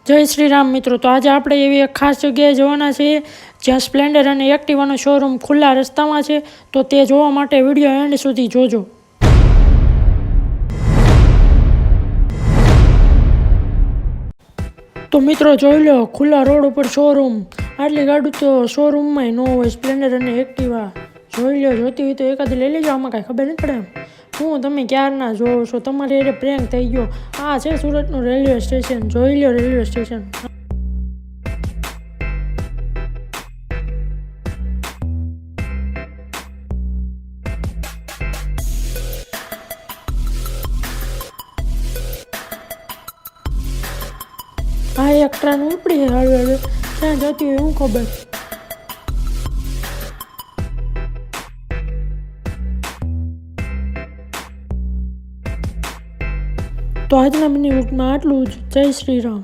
જય શ્રી રામ મિત્રો. તો આજે આપણે એવી એક ખાસ જગ્યાએ જવાના છીએ જ્યાં સ્પ્લેન્ડર અને એક્ટિવાનો શોરૂમ ખુલ્લા રસ્તામાં છે. તો તે જોવા માટે વિડીયો એન્ડ સુધી જોજો. તો મિત્રો જોઈ લો, ખુલ્લા રોડ ઉપર શોરૂમ. આટલી ગાડી તો શોરૂમમાં ન હોય. સ્પ્લેન્ડર અને એક્ટિવા જોઈ લો. જોતી હોય તો એકાદી લઈ લેજો. આમાં કાંઈ ખબર નહીં પડે. હું તમે ક્યારના જોવો છો? તમારે એ પ્રેન્ક થઈ ગયો. આ છે સુરતનું રેલવે સ્ટેશન. જોઈ લો રેલવે સ્ટેશન. આ એક ટ્રેન ઉપડી છે હળવે ક્યાં જતી હોય હું ખબર. તો આજના મિની વ્લોગમાં આટલું જ. જય શ્રી રામ.